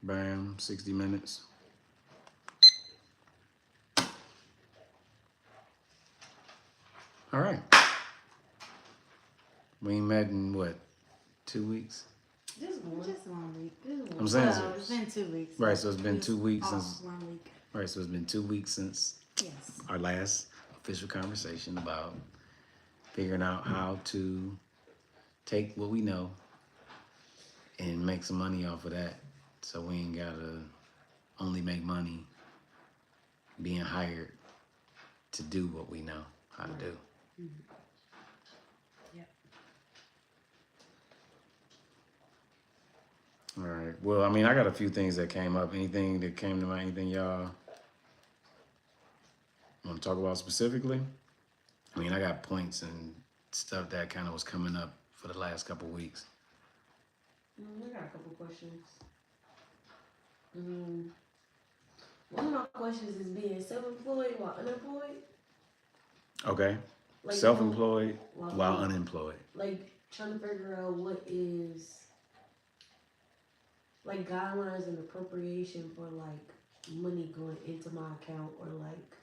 Bam, 60 minutes. All right. We ain't met in what, 2 weeks? Just 1 week. I'm saying, Well, it's been 2 weeks. right, so it's been We was 2 weeks off since, 1 week. right, so it's been 2 weeks since Yes. our last official conversation about figuring out how to take what we know and make some money off of that. So we ain't gotta only make money being hired to do what we know how to do. Yep. All right. Well, I mean, I got a few things that came up. Anything that came to mind? Anything y'all want to talk about specifically? I mean, I got points and stuff that kind of was coming up for the last couple weeks. I got a couple questions. One of my questions is being self-employed while unemployed. Okay. Like Self-employed while while unemployed. like trying to figure out what is like guidelines and appropriation for like money going into my account or like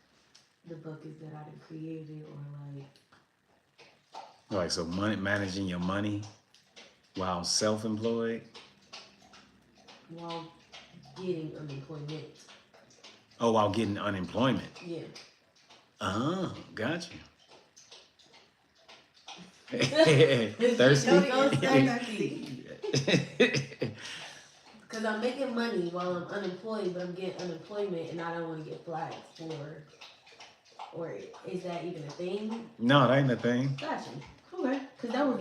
the buckets that I done created or Like, so money, managing your money while self-employed. while getting unemployment. Oh, while getting unemployment. Yeah. Oh, got you. Thirsty. Thirsty. Because I'm making money while I'm unemployed, but I'm getting unemployment and I don't want to get flagged for, or is that even a thing? No, that ain't a thing. Gotcha. Okay. Because that was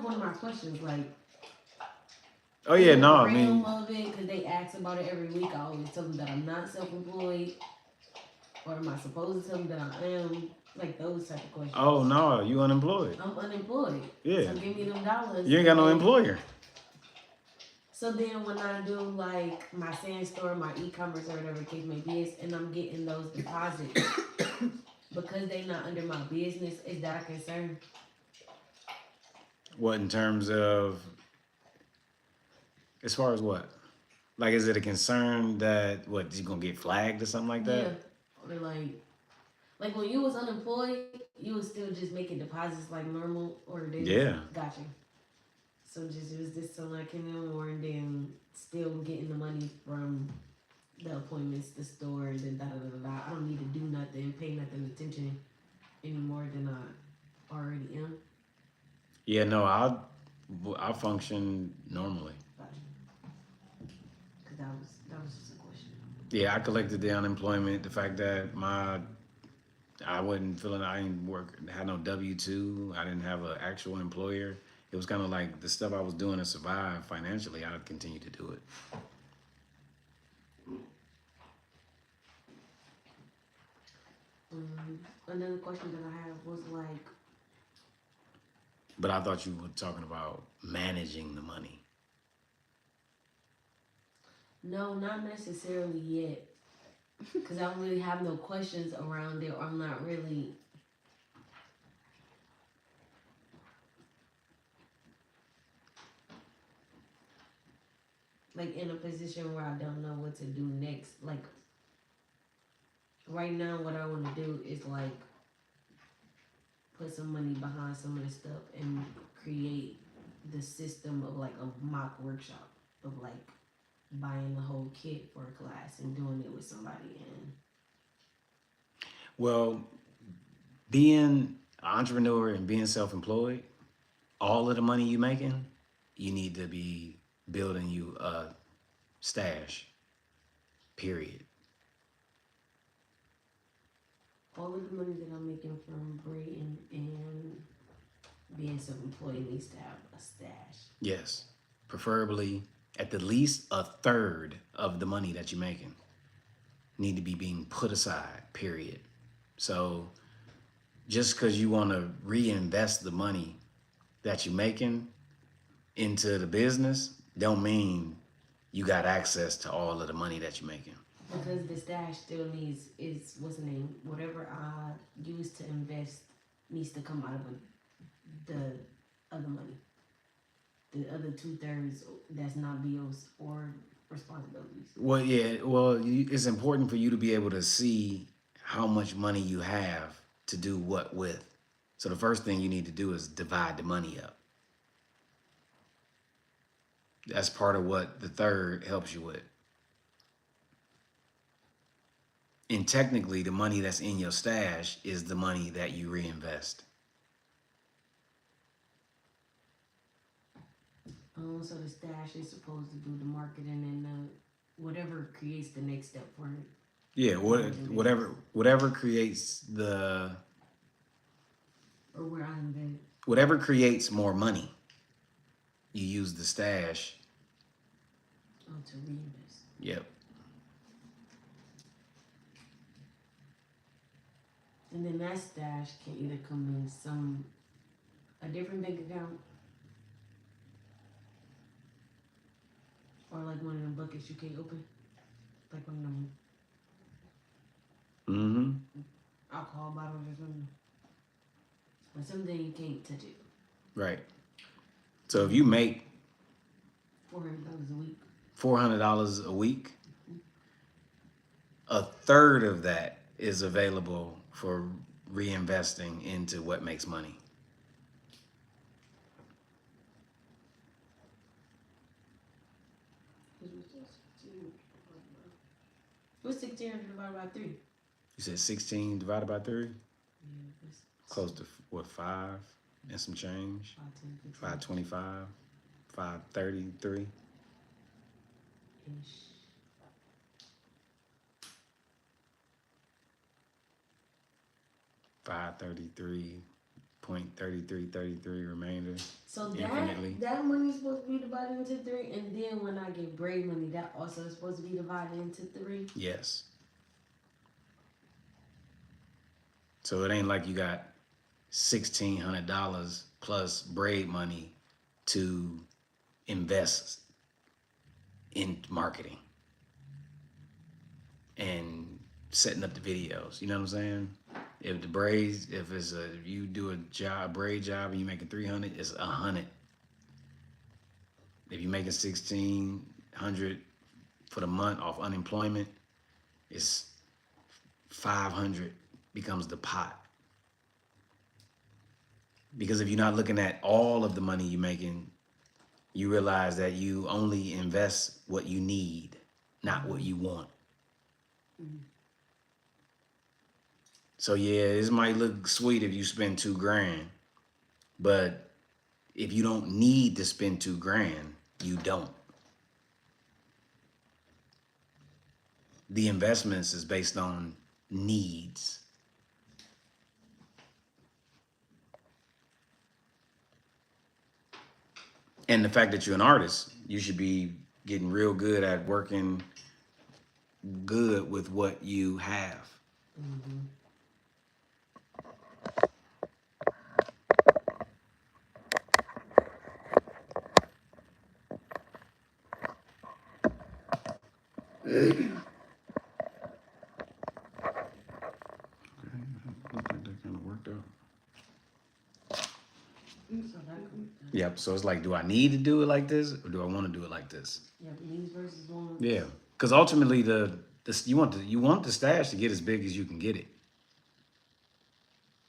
one of my questions. Like, Oh yeah, in no, the I mean, realm of it, because they ask about it every week. I always tell them that I'm not self-employed, or am I supposed to tell them that I am? Like those type of questions. oh no, you unemployed. I'm unemployed. Yeah. So give me them dollars. You ain't got no employer. So then when I do like my sand store, my e-commerce or whatever the case may be, and I'm getting those deposits because they not under my business, is that a concern? What, in terms of, as far as what? Like, is it a concern that what you gonna get flagged or something like that? Yeah. Or like when you was unemployed, you was still just making deposits like normal, or they Yeah. Gotcha. So just it was just so I came in more and then still getting the money from the appointments, the store, the da da da da. I don't need to do nothing, pay nothing attention any more than I already am. Yeah, no, I function normally. Gotcha. Cause that was just a question. Yeah, I collected the unemployment. The fact that I wasn't feeling I didn't work, had no W-2. I didn't have an actual employer. It was kind of like the stuff I was doing to survive financially. I'd continue to do it. Another question that I have was like, But I thought you were talking about managing the money. no, not necessarily yet. Cause I don't really have no questions around it, or I'm not really like in a position where I don't know what to do next. Like right now, what I want to do is like put some money behind some of the stuff and create the system of like a mock workshop of like buying the whole kit for a class and doing it with somebody. And Well, being an entrepreneur and being self-employed, all of the money you making, you need to be building you a stash, period. all of the money that I'm making from braiding and being self-employed needs to have a stash. Yes. Preferably at the least a third of the money that you're making need to be being put aside, period. So just because you want to reinvest the money that you're making into the business don't mean you got access to all of the money that you're making. Because the stash still is what's the name? Whatever I use to invest needs to come out of the other money. The other 2/3 that's not bills or responsibilities. Well, yeah. Well, it's important for you to be able to see how much money you have to do what with. So the first thing you need to do is divide the money up. That's part of what the third helps you with. And technically, the money that's in your stash is the money that you reinvest. So the stash is supposed to do the marketing and whatever creates the next step for it. Yeah, whatever creates the Or where I invest. whatever creates more money, you use the stash. Oh, to reinvest. Yep. And then that stash can either come in a different bank account, or like one of them buckets you can't open, like one of them Mm-hmm. alcohol bottles or something. Or something you can't touch it. Right. So if you make $400 a week. $400 a week, a third of that is available for reinvesting into what makes money. What's 1,600 divided by 3? You said 16 divided by 3? Yeah, that's Close to what, 5 and some change? 525, 533. Ish. $533.3333 remainder. So Infinitely. that money is supposed to be divided into 3, and then when I get Braid money, that also is supposed to be divided into 3. Yes. So it ain't like you got $1,600 plus Braid money to invest in marketing and setting up the videos. You know what I'm saying? If the braids, if you do a braid job and you making 300, it's 100. If you making 1,600 for the month off unemployment, it's 500 becomes the pot. Because if you're not looking at all of the money you're making, you realize that you only invest what you need, not what you want. Mm-hmm. So yeah, this might look sweet if you spend $2,000, but if you don't need to spend $2,000, you don't. The investments is based on needs. And the fact that you're an artist, you should be getting real good at working good with what you have. Mm-hmm. Yep. So it's like, do I need to do it like this, or do I want to do it like this? Yeah, needs versus wants. Yeah, because ultimately, you want the stash to get as big as you can get it.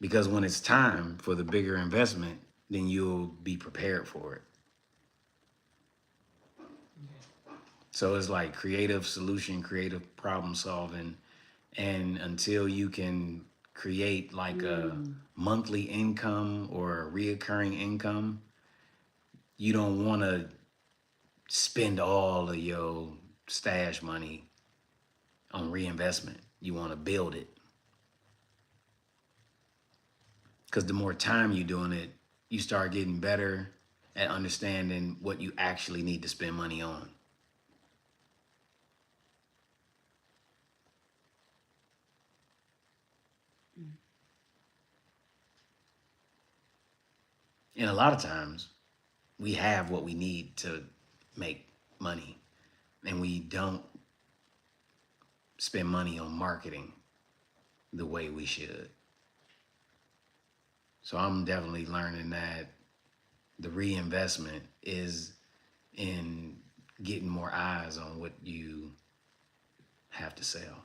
Because when it's time for the bigger investment, then you'll be prepared for it. So it's like creative solution, creative problem solving, and until you can create like a monthly income or a reoccurring income, you don't want to spend all of your stash money on reinvestment. You want to build it. Because the more time you're doing it, you start getting better at understanding what you actually need to spend money on. And a lot of times, we have what we need to make money, and we don't spend money on marketing the way we should. So I'm definitely learning that the reinvestment is in getting more eyes on what you have to sell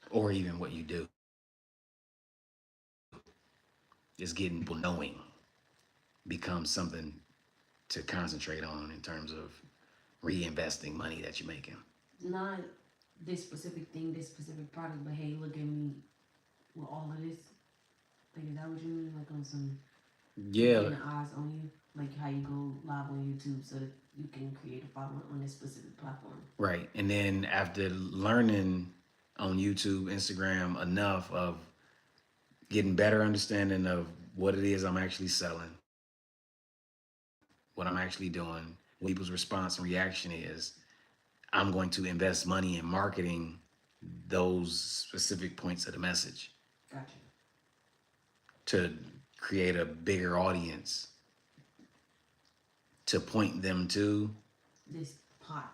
or even what you do. It's getting people knowing becomes something to concentrate on in terms of reinvesting money that you're making. Not this specific thing, this specific product, but hey, look at me with all of this. Like, is that what you mean? Like on some Yeah, getting eyes on you, like how you go live on YouTube so that you can create a following on this specific platform. right. And then after learning on YouTube, Instagram enough of getting better understanding of what it is I'm actually selling, what I'm actually doing, what people's response and reaction is, I'm going to invest money in marketing those specific points of the message Gotcha. to create a bigger audience to point them to This pot.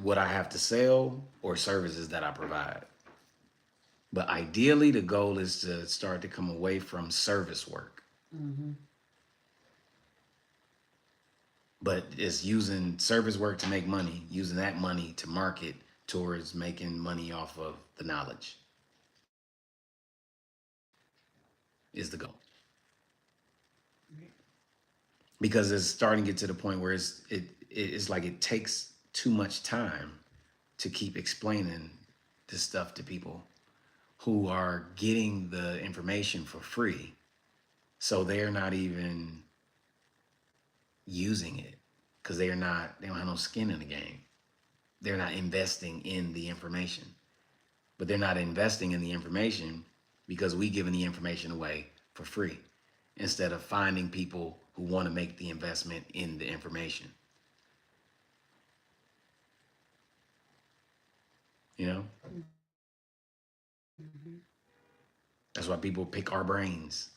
what I have to sell or services that I provide. But ideally, the goal is to start to come away from service work. Mm-hmm. But it's using service work to make money, using that money to market towards making money off of the knowledge is the goal. Because it's starting to get to the point where it's like it takes too much time to keep explaining this stuff to people who are getting the information for free. So they're not even using it because they don't have no skin in the game. They're not investing in the information. But they're not investing in the information because we giving the information away for free instead of finding people who want to make the investment in the information. You know? Mm-hmm. That's why people pick our brains,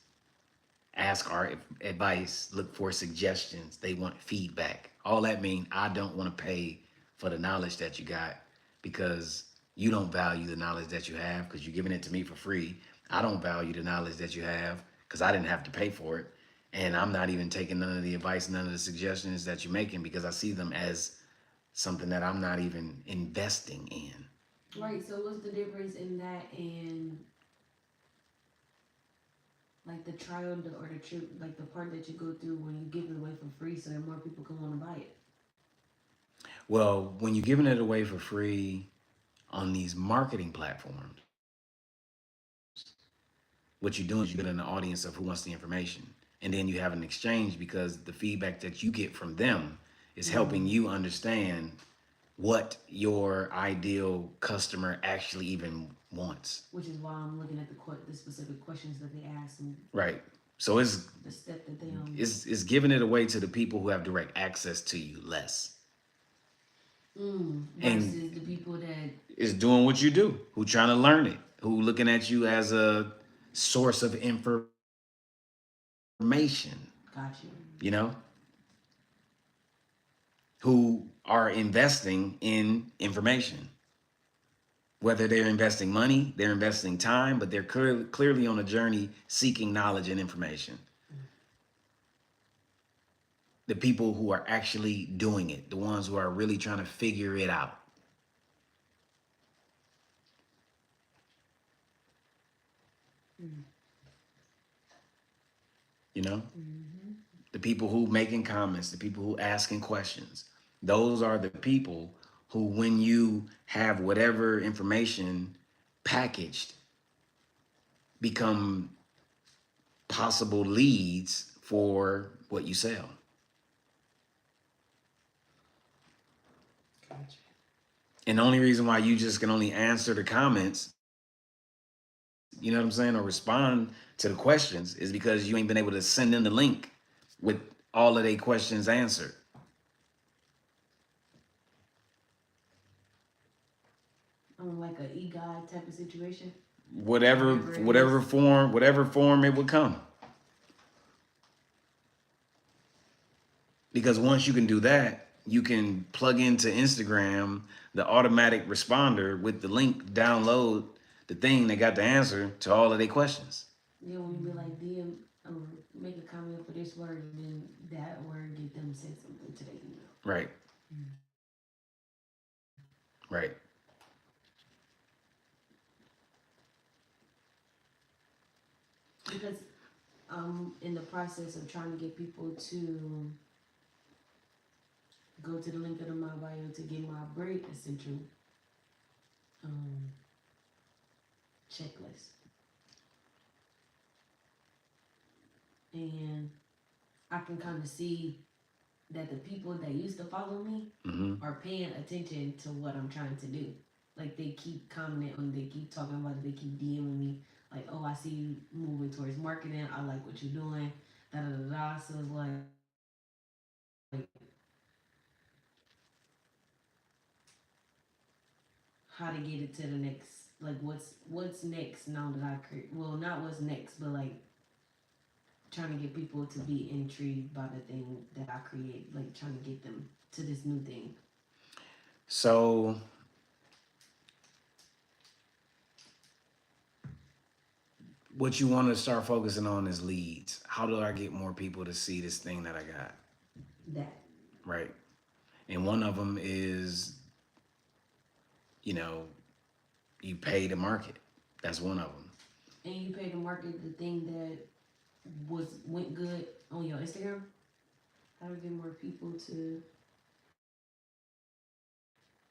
ask our advice, look for suggestions. They want feedback. All that means I don't want to pay for the knowledge that you got because you don't value the knowledge that you have because you're giving it to me for free. I don't value the knowledge that you have because I didn't have to pay for it. And I'm not even taking none of the advice, none of the suggestions that you're making because I see them as something that I'm not even investing in. Right. So what's the difference in that and like the trial or the trip, like the part that you go through when you give it away for free so that more people can want to buy it? Well, when you're giving it away for free on these marketing platforms, what you're doing is you're getting an audience of who wants the information. And then you have an exchange because the feedback that you get from them is helping you understand what your ideal customer actually even wants. Which is why I'm looking at the specific questions that they ask and Right. So it's the step that they it's giving it away to the people who have direct access to you less. versus the people that is doing what you do, who trying to learn it, who looking at you as a source of information, got you. you know, who are investing in information. Whether they're investing money, they're investing time, but they're clearly on a journey seeking knowledge and information. The people who are actually doing it, the ones who are really trying to figure it out. You know, the people who making comments, the people who asking questions, those are the people who, when you have whatever information packaged, become possible leads for what you sell. Gotcha. And the only reason why you just can only answer the comments, you know what I'm saying, or respond to the questions is because you ain't been able to send them the link with all of their questions answered. Like a e-guide type of situation. Whatever form it would come. Because once you can do that, you can plug into Instagram the automatic responder with the link, download the thing that got the answer to all of their questions. Yeah, when you be like DM make a comment for this word and then that word get them send something to their email. Right. Right. Because I'm in the process of trying to get people to go to the link of my bio to get my Braid Essential um, checklist. And I can kind of see that the people that used to follow me Mm-hmm. are paying attention to what I'm trying to do. Like they keep commenting on, they keep talking about it, they keep DMing me. Like, oh, I see you moving towards marketing. I like what you're doing. Da da da da. So it's like how to get it to the next. Like what's next now that I create. Well, not what's next, but like trying to get people to be intrigued by the thing that I create. Like trying to get them to this new thing. So what you want to start focusing on is leads. How do I get more people to see this thing that I got? That. Right. And one of them is, you know, you pay to market. That's one of them. And you pay to market the thing that went good on your Instagram. How to get more people to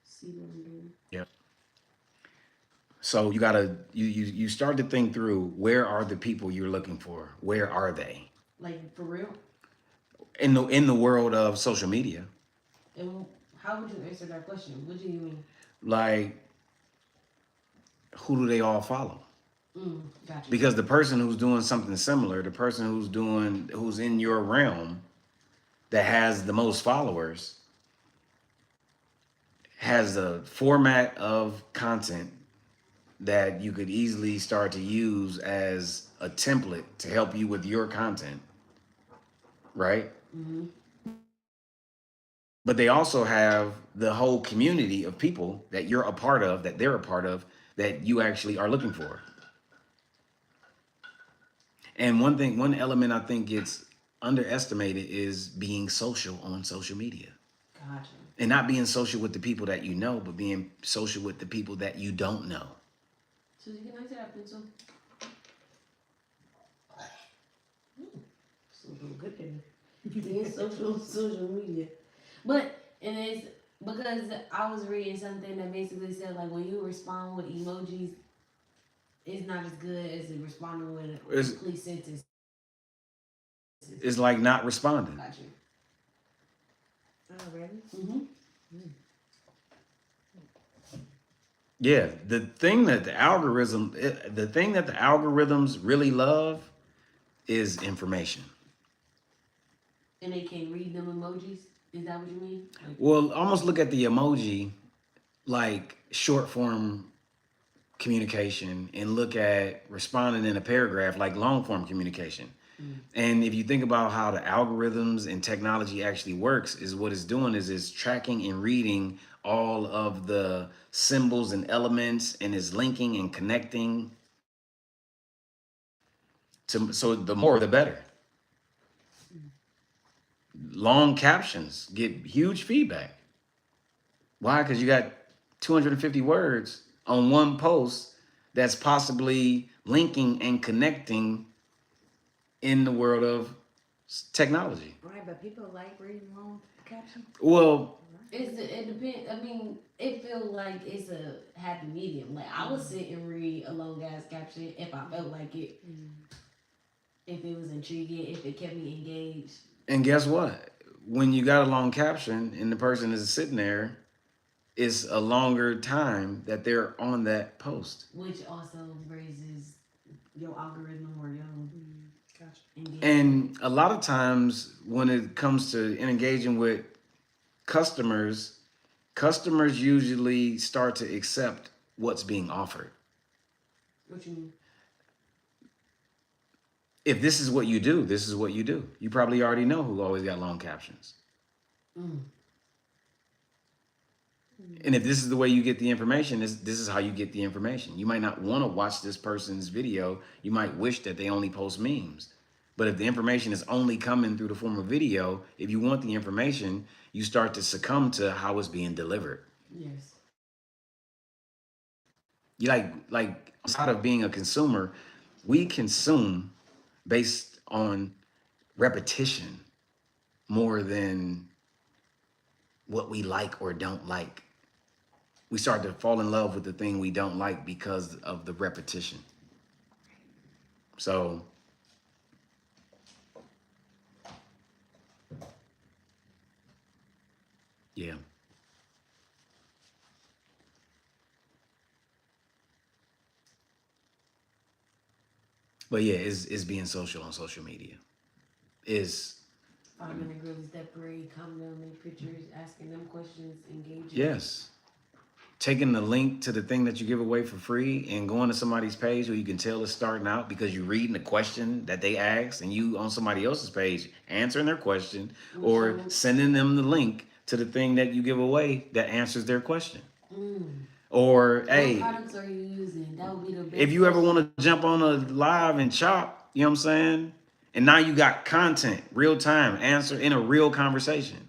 see what I'm doing. Yep. So you gotta you start to think through, where are the people you're looking for? Where are they? Like for real. In the world of social media. And how would you answer that question? What do you mean? Like, who do they all follow? Gotcha. Because the person who's doing something similar, the person who's in your realm that has the most followers, has a format of content that you could easily start to use as a template to help you with your content, right? Mm-hmm. But they also have the whole community of people that you're a part of, that they're a part of, that you actually are looking for. And one element I think gets underestimated is being social on social media. Gotcha. And not being social with the people that you know, but being social with the people that you don't know. Susie, can I see that pencil? So good at being social media. But and it's because I was reading something that basically said like when you respond with emojis, it's not as good as responding with a complete sentence. It's like not responding. Gotcha. Oh, really? Mm-hmm. Yeah, the thing that the algorithms really love is information. And they can read them emojis. Is that what you mean? Like, Well, almost look at the emoji like short form communication, and look at responding in a paragraph like long form communication. And if you think about how the algorithms and technology actually works, is what it's doing is it's tracking and reading all of the symbols and elements, and is linking and connecting to, so the more the better. Long captions get huge feedback. Why? Because you got 250 words on one post that's possibly linking and connecting in the world of technology. Right, but people like reading long captions. Well, it depends. I mean, it feels like it's a happy medium. Like I would sit and read a long ass caption if I felt like it, if it was intriguing, if it kept me engaged. and guess what? When you got a long caption and the person is sitting there, it's a longer time that they're on that post. Which also raises your algorithm or your Gotcha. engagement. And a lot of times when it comes to engaging with customers usually start to accept what's being offered. What you mean? If this is what you do, this is what you do. You probably already know who always got long captions. And if this is the way you get the information, this is how you get the information. You might not want to watch this person's video. You might wish that they only post memes. But if the information is only coming through the form of video, if you want the information, you start to succumb to how it's being delivered. Yes. You like outside of being a consumer, we consume based on repetition more than what we like or don't like. We start to fall in love with the thing we don't like because of the repetition. So yeah. But yeah, it's being social on social media. Is Finding the girls that parade, commenting on their pictures, asking them questions, engaging. yes. Taking the link to the thing that you give away for free and going to somebody's page where you can tell it's starting out because you're reading the question that they asked and you on somebody else's page answering their question or sending them the link to the thing that you give away that answers their question. Or What hey, products are you using? That would be the best. if you ever want to jump on a live and chop, you know what I'm saying? And now you got content, real time, answer in a real conversation.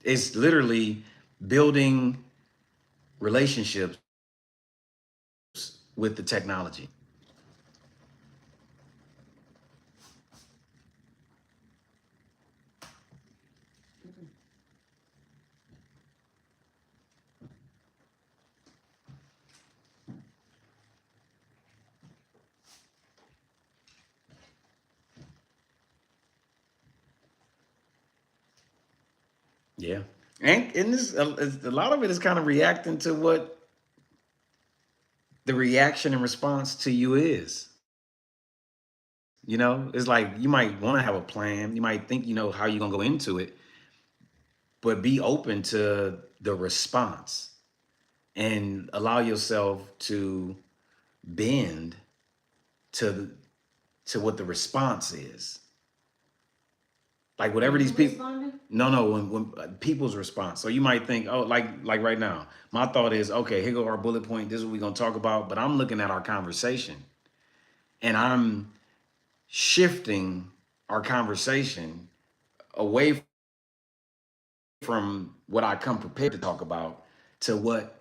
It's literally building relationships with the technology. Yeah. And this a lot of it is kind of reacting to what the reaction and response to you is. You know, it's like you might want to have a plan. You might think you know how you're gonna go into it, but be open to the response and allow yourself to bend to to what the response is. Like whatever these people. No, when people's response. So you might think, oh, like right now, my thought is, okay, here go our bullet point. This is what we're gonna talk about. But I'm looking at our conversation, and I'm shifting our conversation away from what I come prepared to talk about to what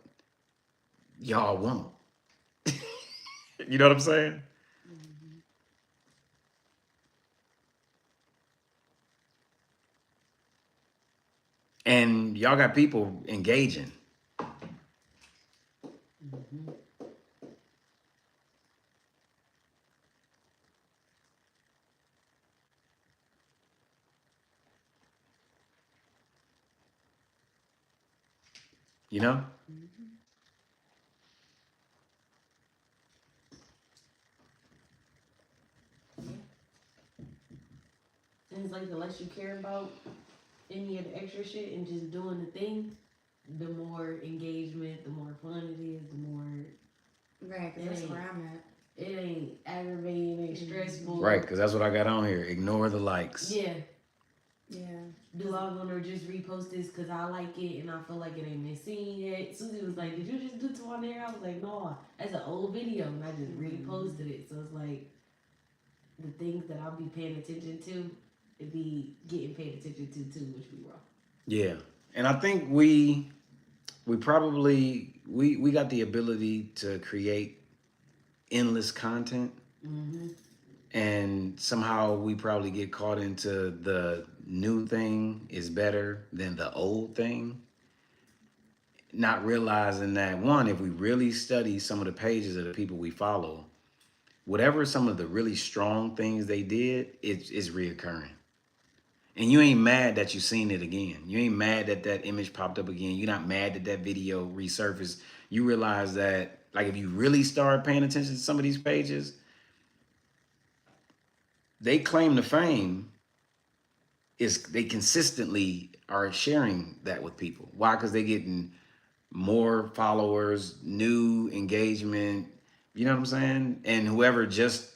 y'all want. You know what I'm saying? And y'all got people engaging. You know? And it's like the less you care about any of the extra shit and just doing the thing, the more engagement, the more fun it is, the more Right, because that's where I'm at. it ain't aggravating, it ain't stressful. Right, because that's what I got on here. Ignore the likes. Yeah. Yeah. Do I want to just repost this because I like it and I feel like it ain't been seen yet? Susie was like, "Did you just do Twan there?" I was like, "No, that's an old video and I just reposted it." So it's like the things that I'll be paying attention to, it be getting paid attention to too, which be wrong. Yeah. And I think we probably we got the ability to create endless content. And somehow we probably get caught into the new thing is better than the old thing, not realizing that one, if we really study some of the pages of the people we follow, whatever some of the really strong things they did, it's reoccurring. And you ain't mad that you seen it again. You ain't mad that that image popped up again. You're not mad that that video resurfaced. You realize that, like, if you really start paying attention to some of these pages, they claim to fame is they consistently are sharing that with people. Why? Because they're getting more followers, new engagement. You know what I'm saying? And whoever just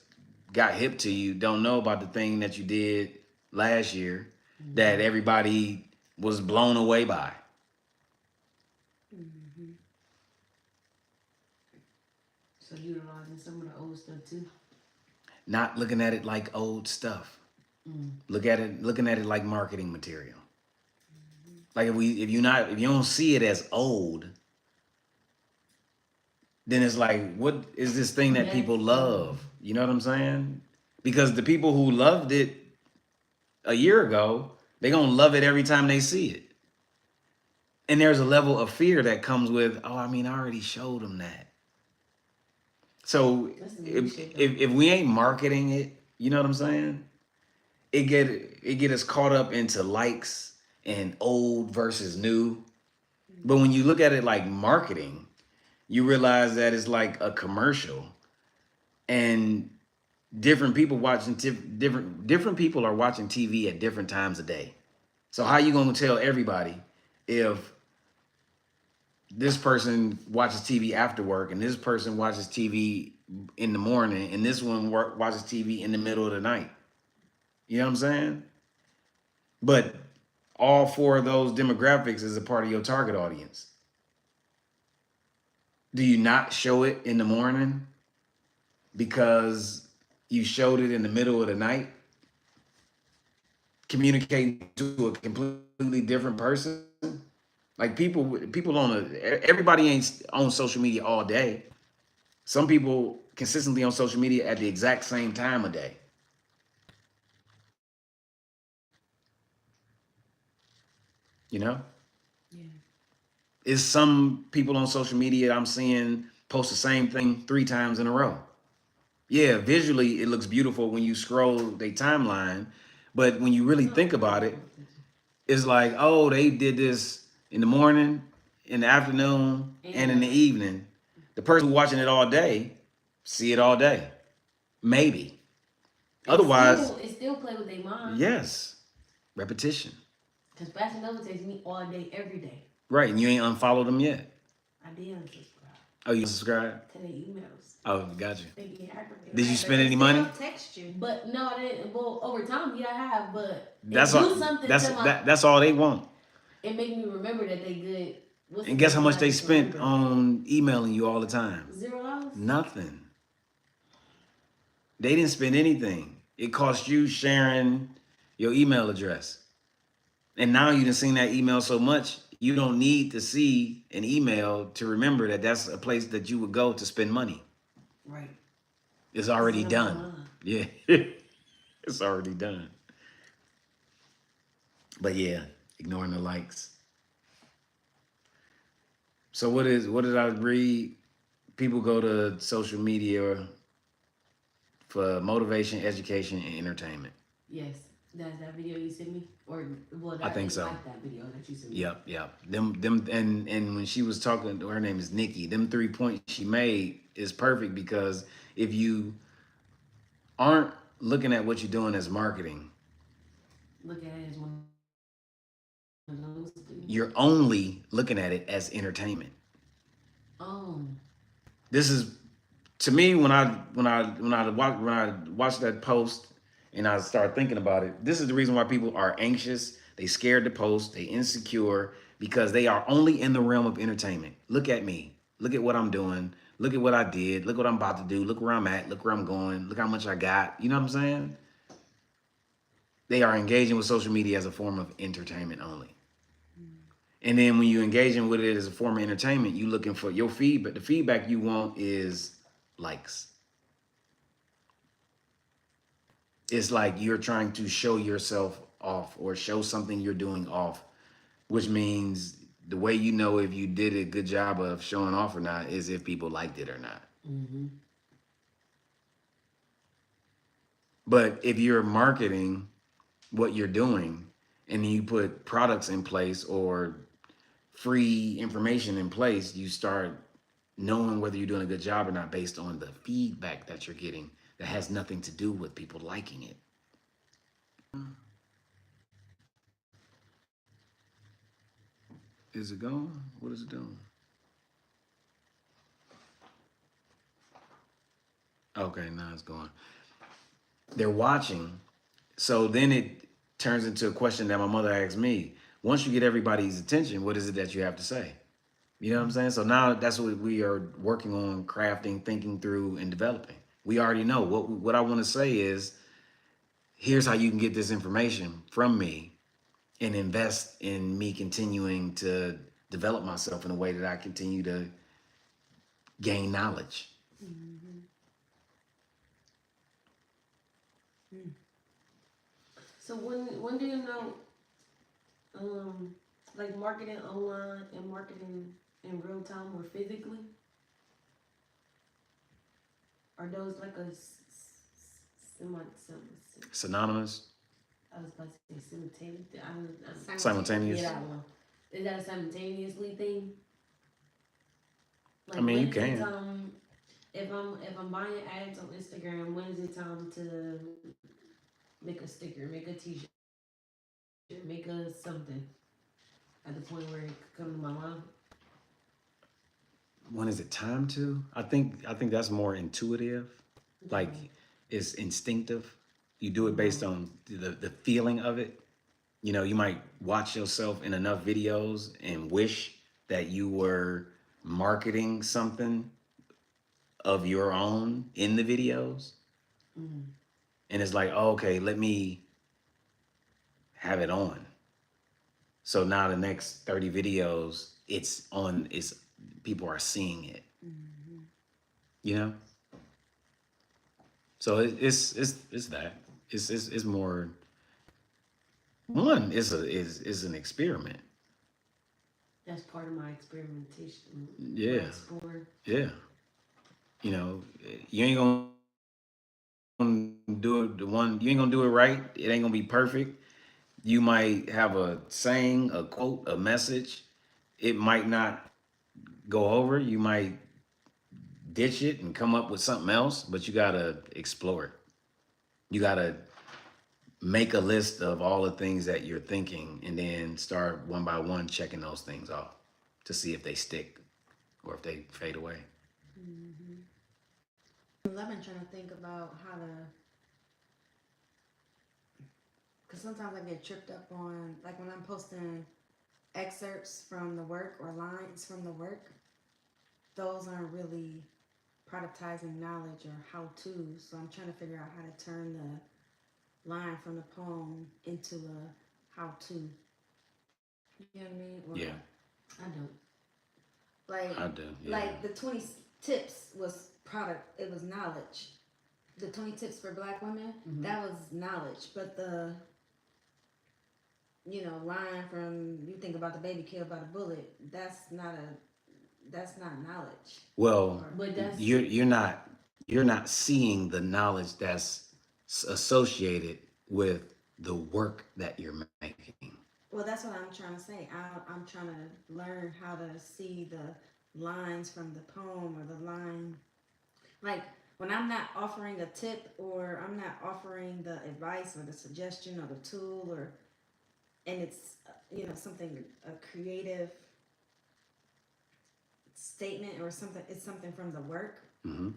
got hip to you don't know about the thing that you did last year that everybody was blown away by. So utilizing some of the old stuff too. Not looking at it like old stuff. Looking at it like marketing material. Like if you don't see it as old, then it's like, what is this thing that Yes. people love? You know what I'm saying? Because the people who loved it a year ago, they're gonna love it every time they see it. And there's a level of fear that comes with, oh, I mean, I already showed them that. So That's the new if shit, if we ain't marketing it, you know what I'm saying? It get us caught up into likes and old versus new. But when you look at it like marketing, you realize that it's like a commercial, and different people watching different people are watching TV at different times of day. So how you gonna tell everybody if this person watches TV after work and this person watches TV in the morning and this one watches TV in the middle of the night? You know what I'm saying? But all four of those demographics is a part of your target audience. Do you not show it in the morning because you showed it in the middle of the night? Communicating to a completely different person? Like people everybody ain't on social media all day. Some people consistently on social media at the exact same time of day. You know? Yeah. Is some people on social media I'm seeing post the same thing 3 times in a row. Yeah, visually it looks beautiful when you scroll their timeline, but when you really No, think about it, it's like, oh, they did this in the morning, in the afternoon, and in the evening. The person who's watching it all day, see it all day. Maybe. Otherwise, it still play with their mind. yes, repetition. Because Fashion Nova takes me all day, every day. Right, and you ain't unfollowed them yet. I did unsubscribe Oh, you subscribe? to their emails. Oh, got you. They get aggravated. Did you spend any money? Text you. But no, I didn't. Well, over time, yeah, I have. But That's they all. do something That's to my. that's all they want. It make me remember that they good. And guess how much they spent remember? on emailing you all the time? $0. Nothing. They didn't spend anything. It cost you sharing your email address. And now you done seen that email so much, you don't need to see an email to remember that that's a place that you would go to spend money. Right. It's already It's in my done. mind. Yeah. It's already done. But yeah, ignoring the likes. So what did I read? People go to social media for motivation, education, and entertainment. Yes. That's that video you sent me, or well, I think so. Like that video that you sent me. Yep. Them, and when she was talking, her name is Nikki. Them 3 points she made is perfect because if you aren't looking at what you're doing as marketing, Look at it as one of those things. you're only looking at it as entertainment. Oh. This is, to me, when I watched that post and I started thinking about it, this is the reason why people are anxious. They scared to post. They insecure because they are only in the realm of entertainment. Look at me. Look at what I'm doing. Look at what I did. Look what I'm about to do. Look where I'm at. Look where I'm going. Look how much I got. You know what I'm saying? They are engaging with social media as a form of entertainment only. And then when you're engaging with it as a form of entertainment, you're looking for your feedback. The feedback you want is likes. It's like you're trying to show yourself off or show something you're doing off, which means the way you know if you did a good job of showing off or not is if people liked it or not. Mm-hmm. But if you're marketing what you're doing and you put products in place or free information in place, you start knowing whether you're doing a good job or not based on the feedback that you're getting that has nothing to do with people liking it. Is it going? What is it doing? Okay, now it's going. They're watching. So then it turns into a question that my mother asked me. Once you get everybody's attention, what is it that you have to say? You know what I'm saying? So now that's what we are working on, crafting, thinking through, and developing. We already know what I want to say is, here's how you can get this information from me and invest in me continuing to develop myself in a way that I continue to gain knowledge. Mm-hmm. So when do you know, like marketing online and marketing in real time or physically? Are those like a Synonymous, I was about to say simultaneous. simultaneous. Yeah, that one. Is that a simultaneously thing? Like I mean, when you is it can. time? If I'm buying ads on Instagram, when is it time to make a sticker, make a T-shirt, make a something at the point where it could come to my mind? When is it time to? I think that's more intuitive. Like it's instinctive. You do it based on the feeling of it. You know, you might watch yourself in enough videos and wish that you were marketing something of your own in the videos. Mm. And it's like, oh, okay, let me have it on. So now the next 30 videos, it's on, it's people are seeing it, Mm-hmm. you know? So it's that. It's more one is an experiment. That's part of my experimentation. Yeah. Explore. Yeah. You know, you ain't gonna do it you ain't gonna do it right. It ain't gonna be perfect. You might have a saying, a quote, a message. It might not go over. You might ditch it and come up with something else, but you gotta explore it. You gotta make a list of all the things that you're thinking and then start one by one checking those things off to see if they stick or if they fade away. Mm-hmm. I've been trying to think about how to, because sometimes I get tripped up on, like when I'm posting excerpts from the work or lines from the work, those aren't really productizing knowledge or how to. So I'm trying to figure out how to turn the line from the poem into a how to. You know what I mean? Or Yeah, I don't. like I do. Yeah. like the 20 tips was product. It was knowledge. The 20 tips for Black women, Mhm. that was knowledge. But the line from you think about the baby killed by the bullet, that's not knowledge. Well, But that's you're not seeing the knowledge that's associated with the work that you're making. Well, that's what I'm trying to say. I'm trying to learn how to see the lines from the poem or the line. Like when I'm not offering a tip or I'm not offering the advice or the suggestion or the tool and it's something a creative statement or something. It's something from the work. Mm-hmm.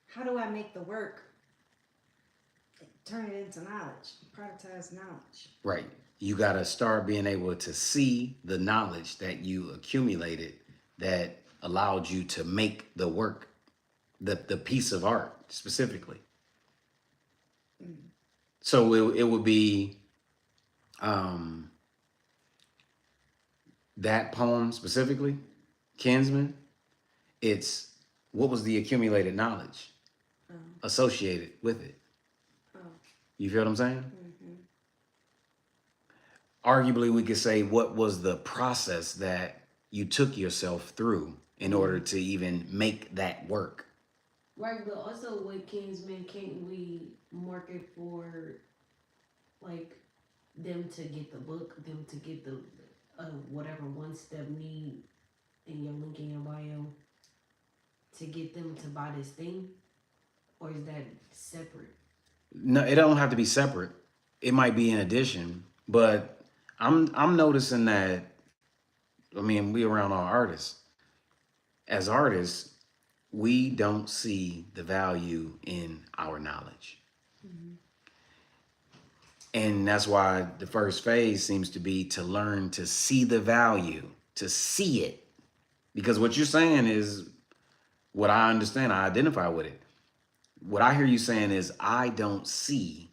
How do I make the work turn it into knowledge, productize knowledge? Right. You got to start being able to see the knowledge that you accumulated that allowed you to make the work, the piece of art specifically. So it would be that poem specifically, Kinsman. It's what was the accumulated knowledge associated with it. Oh. You feel what I'm saying? Mm-hmm. Arguably, we could say what was the process that you took yourself through in order to even make that work. Right, but also with Kingsman, can't we market for like them to get the book, them to get the whatever one step need in your link in your bio to get them to buy this thing, or is that separate? No, it don't have to be separate. It might be in addition, but I'm noticing that. I mean, we around our artists. As artists, we don't see the value in our knowledge. Mm-hmm. And that's why the first phase seems to be to learn to see the value, to see it. Because what you're saying is what I understand, I identify with it. What I hear you saying is, I don't see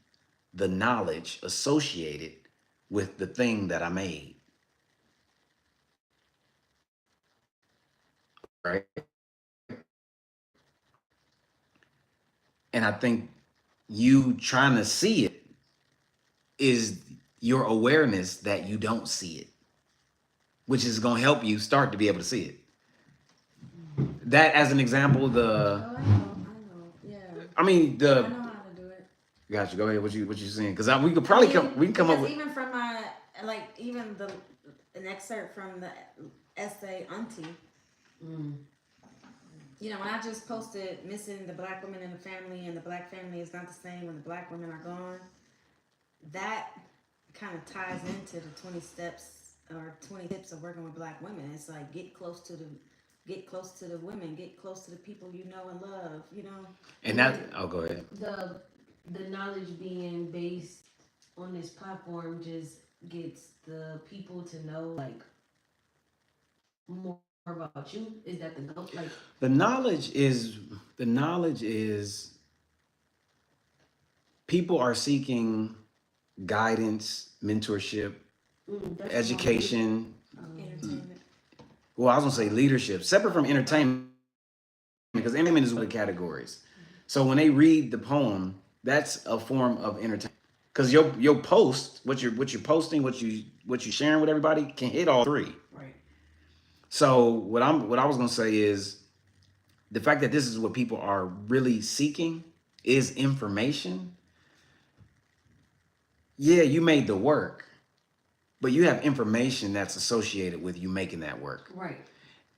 the knowledge associated with the thing that I made, right? And I think you trying to see it is your awareness that you don't see it, which is going to help you start to be able to see it. That, as an example, Oh, yeah. I mean, I know how to do it. gotcha. Go ahead. What you saying? Because we could probably we can come up because with. even from my even an excerpt from the essay Auntie. Mm. You know, when I just posted missing the black women in the family and the black family is not the same when the black women are gone, that kind of ties into the 20 steps or 20 tips of working with black women. It's like get close to the women, get close to the people you know and love, you know. And that, oh, go ahead. The knowledge being based on this platform just gets the people to know like more about you. Is that the goal? Like The knowledge is people are seeking guidance, mentorship, that's education. Entertainment. Well, I was gonna say leadership, separate from entertainment, because entertainment is one of the categories. So when they read the poem, that's a form of entertainment. Because your post, what you're posting, what you sharing with everybody, can hit all three. right. So what I was gonna say is the fact that this is what people are really seeking is information. Yeah, you made the work, but you have information that's associated with you making that work. Right.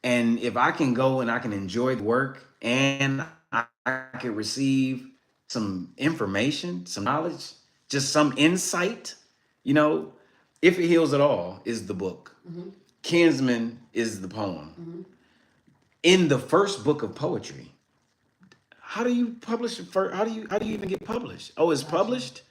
And if I can go and I can enjoy the work and I can receive some information, some knowledge, just some insight, you know, If It Heals at All is the book. Mm-hmm. Kinsman is the poem. Mm-hmm. In the first book of poetry, how do you publish it first? How do you even get published? Oh, it's published?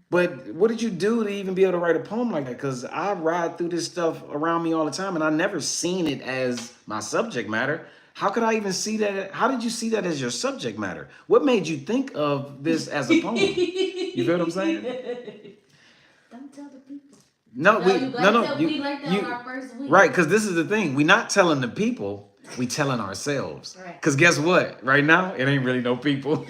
But what did you do to even be able to write a poem like that? Because I ride through this stuff around me all the time and I never seen it as my subject matter. How could I even see that? How did you see that as your subject matter? What made you think of this as a poem? You feel what I'm saying? Don't tell the people. No, we like that you, on our first week. right, because this is the thing. We're not telling the people, we telling ourselves. Right. Because guess what? Right now, it ain't really no people.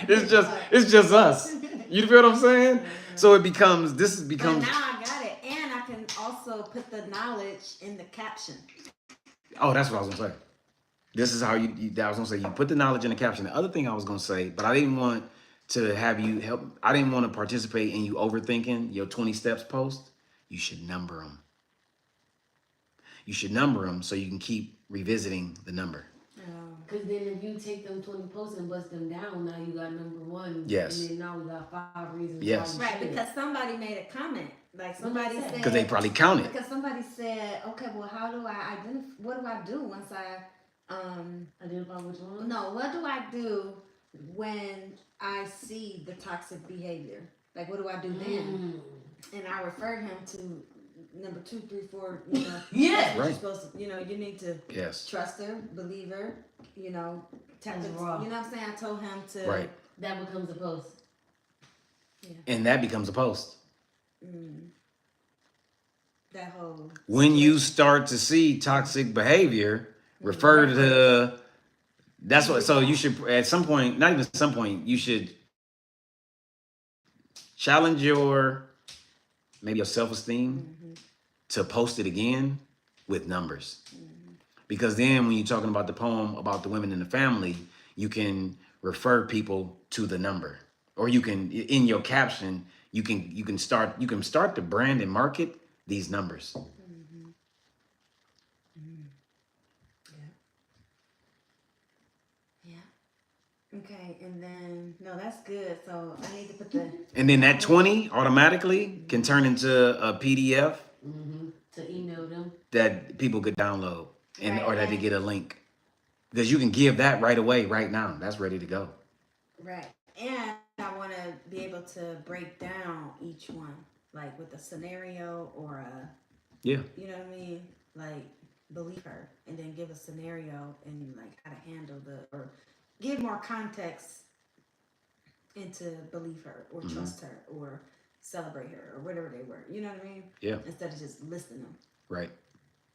It's just us. You feel what I'm saying? So it becomes But now I got it, and I can also put the knowledge in the caption. Oh, that's what I was gonna say. This is how I was gonna say you put the knowledge in the caption. The other thing I was gonna say, but I didn't want to have you help. I didn't want to participate in you overthinking your 20 steps post. You should number them. You should number them so you can keep revisiting the number. Because then if you take them 20 posts and bust them down, now you got number one. Yes. And then now we got 5 reasons yes. why you Right, because somebody made a comment. Like somebody said. Because they probably counted. Because somebody said, okay, well, how do I identify? What do I do once I identify which one? No, what do I do when I see the toxic behavior? Like, what do I do then? And I referred him to number 2, 3, 4. You know, yeah, right. You're supposed to, you know, you need to trust her, believe her. You know, you know what I'm saying. I told him to. Right. That becomes a post. Yeah. And that becomes a post. That whole. When you start to see toxic behavior, refer to. That's what. So you should at some point, not even some point, you should challenge your self-esteem to post it again with numbers. Because then when you're talking about the poem about the women in the family, you can refer people to the number. Or you can, in your caption, you can start to brand and market these numbers. Okay, and then no, that's good. So I need to put the. And then that 20 automatically can turn into a PDF to email them that people could download or that they get a link. Because you can give that right away, right now. That's ready to go. Right, and I want to be able to break down each one, like with a scenario or a. Yeah. You know what I mean? Like believe her, and then give a scenario and like how to handle or give more context and to believe her or Mhm. trust her or celebrate her or whatever they were. You know what I mean? Yeah. Instead of just listing them. Right.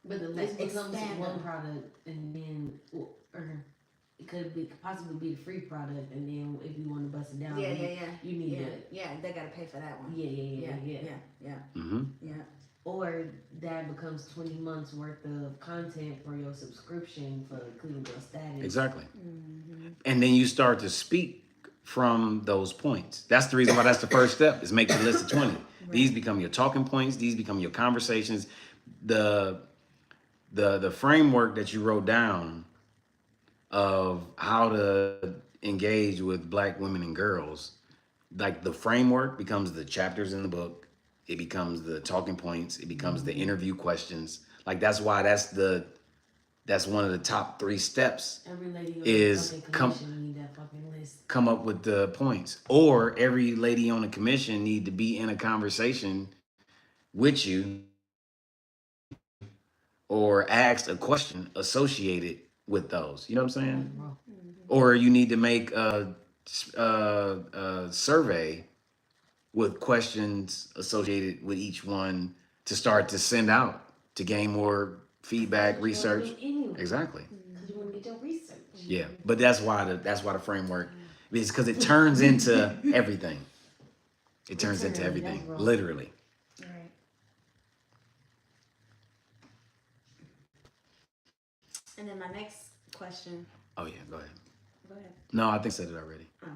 But the Like list becomes expand one them. product, and then or it could possibly be the free product, and then if you want to bust it down, Yeah, yeah, yeah. you need yeah, to. yeah. They gotta pay for that one. Yeah, yeah, yeah, Yeah, yeah. yeah, yeah, Mm-hmm. yeah. Or that becomes 20 months worth of content for your subscription for Cleveland status. Exactly. Mm-hmm. And then you start to speak from those points. That's the reason why that's the first step is make the list of 20. These become your talking points. These become your conversations. The the framework that you wrote down of how to engage with black women and girls, like the framework becomes the chapters in the book. It becomes the talking points. It becomes the interview questions. Like that's why that's one of the top 3 steps Every lady on the is fucking commission need that fucking list. come up with the points. Or every lady on the commission need to be in a conversation with you or asked a question associated with those. You know what I'm saying? Or you need to make a survey with questions associated with each one to start to send out to gain more feedback, research. Anyway, Exactly. because you want to get your research. Yeah, but that's why the framework is because it turns into everything. It turns into Literally, everything, that's wrong. literally. Right. And then my next question. Oh yeah, go ahead. Go ahead. No, I think I said it already. Oh.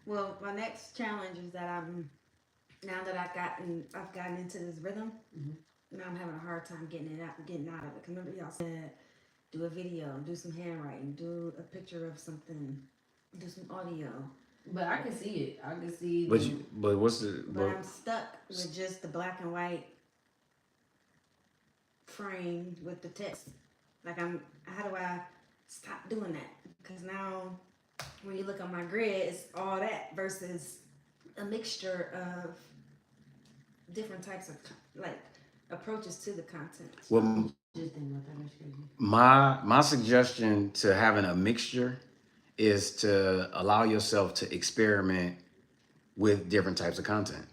Well, my next challenge is that now that I've gotten into this rhythm. Now I'm having a hard time getting out of it. Remember y'all said do a video, do some handwriting, do a picture of something, do some audio. But I can see it. I can see. But what's the? But I'm stuck with just the black and white frame with the text. Like how do I stop doing that? Because now when you look on my grid, it's all that versus a mixture of different types of like approaches to the content. Well, Just think about that. That's crazy. my suggestion to having a mixture is to allow yourself to experiment with different types of content.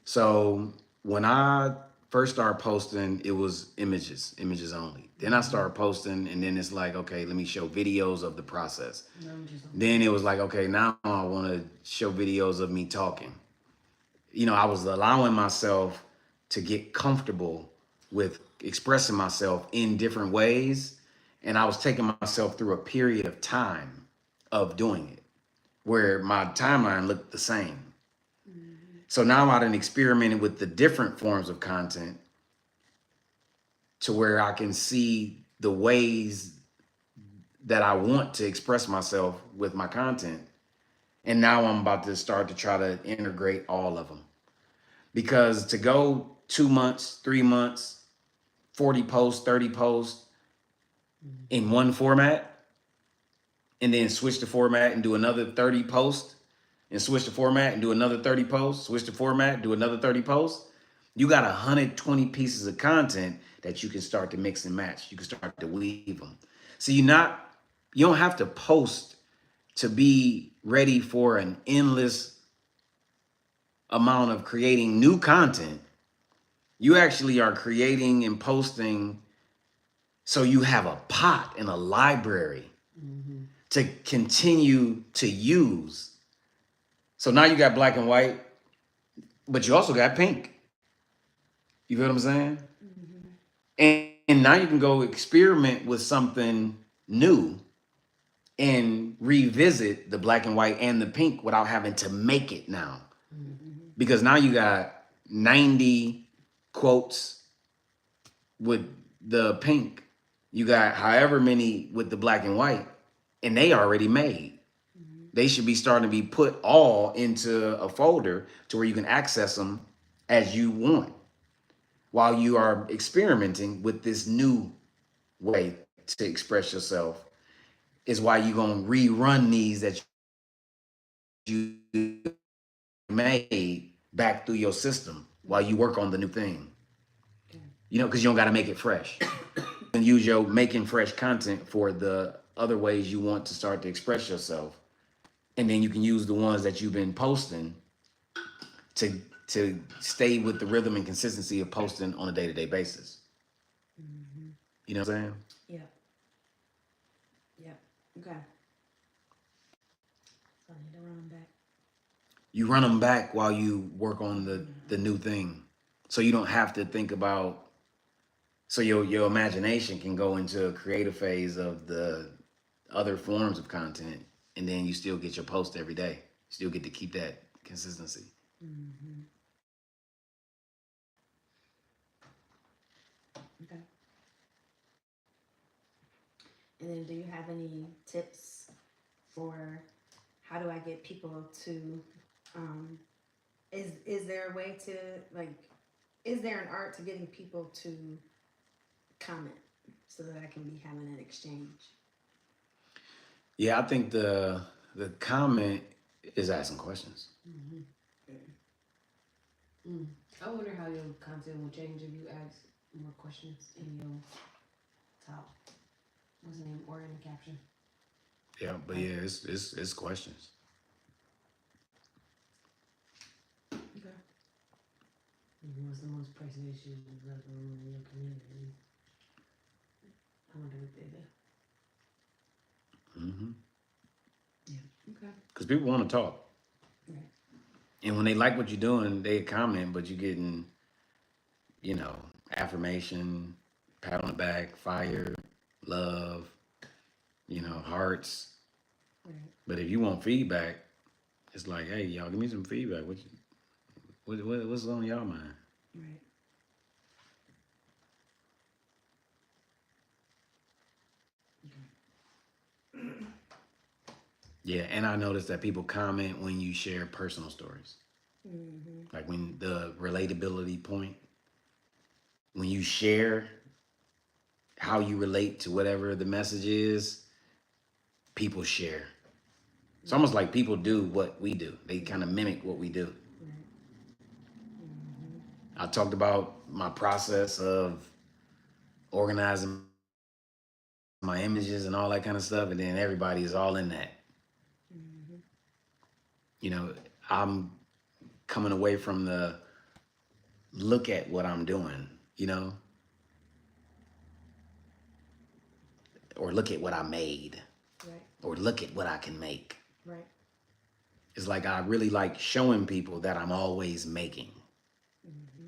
So when I first started posting, it was images only. Then I started posting, and then it's like, okay, let me show videos of the process. Then it was like, okay, now I want to show videos of me talking. You know, I was allowing myself to get comfortable with expressing myself in different ways. And I was taking myself through a period of time of doing it where my timeline looked the same. So now I done experimented with the different forms of content to where I can see the ways that I want to express myself with my content. And now I'm about to start to try to integrate all of them. Because to go 2 months, 3 months, 40 posts, 30 posts in one format, and then switch the format and do another 30 posts, and switch the format and do another 30 posts, switch the format, do another 30 posts, you got 120 pieces of content that you can start to mix and match. You can start to weave them. So you don't have to post to be ready for an endless amount of creating new content. You actually are creating and posting so you have a pot and a library to continue to use. So now you got black and white, but you also got pink. You feel what I'm saying? And now you can go experiment with something new and revisit the black and white and the pink without having to make it now. Because now you got 90 quotes with the pink. You got however many with the black and white, and they already made. They should be starting to be put all into a folder to where you can access them as you want while you are experimenting with this new way to express yourself. Is why you're going to rerun these that you made back through your system while you work on the new thing. You know, because you don't got to make it fresh. And use your making fresh content for the other ways you want to start to express yourself and then you can use the ones that you've been posting to stay with the rhythm and consistency of posting on a day-to-day basis. Mm-hmm. You know what I'm saying? Yeah. Yeah. Okay. So I need to run them back. You run them back while you work on the new thing, so you don't have to think about. So your imagination can go into a creative phase of the other forms of content, and then you still get your post every day. You still get to keep that consistency. Mm-hmm. Okay. And then, do you have any tips for how do I get people to? Um, is there a way to like? Is there an art to getting people to comment so that I can be having an exchange? Yeah, I think the comment is asking questions. Mm-hmm. I wonder how your content will change if you ask more questions in your top, what's the name, or in the caption. Yeah, but yeah, it's questions. Okay. What's the most pressing issues like in your community? I wonder what they do. Mm-hmm. Yeah. Okay. Because people want to talk, Right. and when they like what you're doing, they comment. But you're getting, affirmation, pat on the back, fire, love, hearts. Right. But if you want feedback, it's like, hey, y'all, give me some feedback. What's on y'all mind? Right. Yeah, and I noticed that people comment when you share personal stories. Mm-hmm. Like when the relatability point, when you share how you relate to whatever the message is, people share. It's almost like people do what we do. They kind of mimic what we do. Right. Mm-hmm. I talked about my process of organizing my images and all that kind of stuff, and then everybody is all in that. Mm-hmm. I'm coming away from the look at what I'm doing, or look at what I made, Right. or look at what I can make. Right. It's like I really like showing people that I'm always making, Mm-hmm.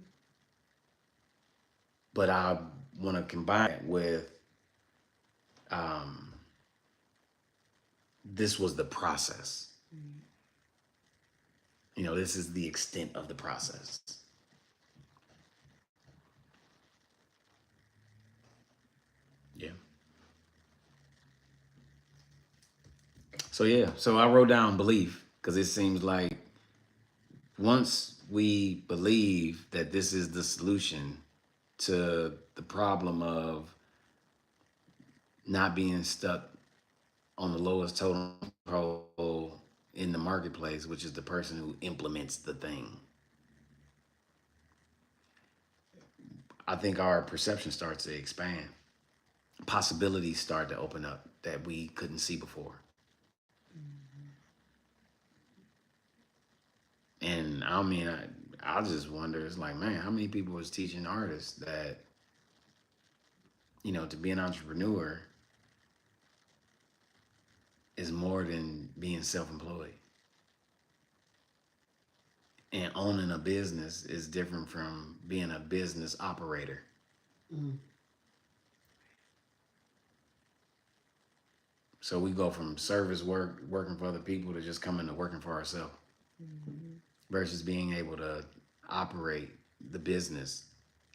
but I want to combine it with this was the process. Mm-hmm. This is the extent of the process. Yeah. So I wrote down belief because it seems like once we believe that this is the solution to the problem of not being stuck on the lowest totem pole in the marketplace, which is the person who implements the thing, I think our perception starts to expand. Possibilities start to open up that we couldn't see before. And I mean, I just wonder, it's like, man, how many people was teaching artists that, to be an entrepreneur is more than being self-employed. And owning a business is different from being a business operator. Mm. So we go from service work, working for other people, to just coming to working for ourselves, Mm-hmm. versus being able to operate the business,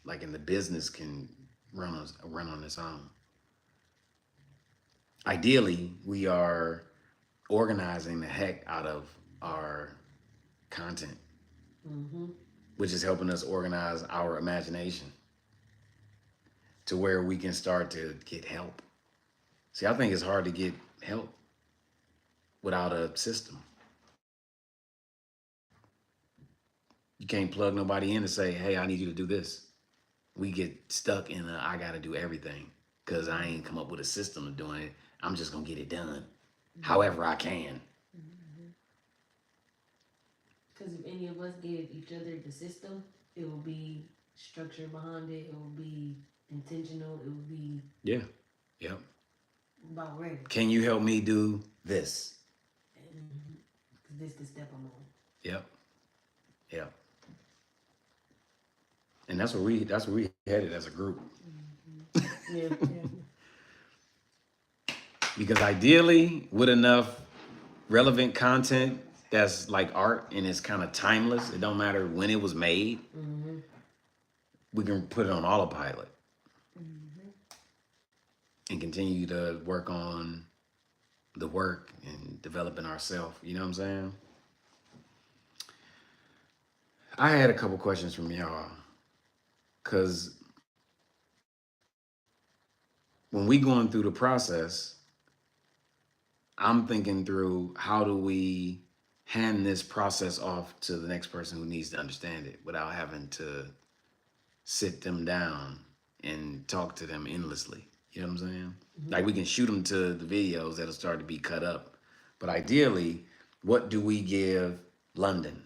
like, and the business can run on its own. Ideally, we are organizing the heck out of our content, Mm-hmm. which is helping us organize our imagination to where we can start to get help. See, I think it's hard to get help without a system. You can't plug nobody in and say, hey, I need you to do this. We get stuck in I got to do everything because I ain't come up with a system of doing it. I'm just going to get it done however I can. Mm-hmm. Because if any of us give each other the system, it will be structure behind it. It will be intentional. It will be Yeah. Yep. about ready. Can you help me do this? And this the step I'm on. Yep. Yep. And that's where we headed as a group. Yeah. Because ideally, with enough relevant content that's like art and it's kind of timeless, it don't matter when it was made, Mm-hmm. we can put it on autopilot and continue to work on the work and developing ourselves. You know what I'm saying? I had a couple questions from y'all. Because when we going through the process, I'm thinking through how do we hand this process off to the next person who needs to understand it without having to sit them down and talk to them endlessly. You know what I'm saying? Like we can shoot them to the videos that'll start to be cut up. But ideally, what do we give London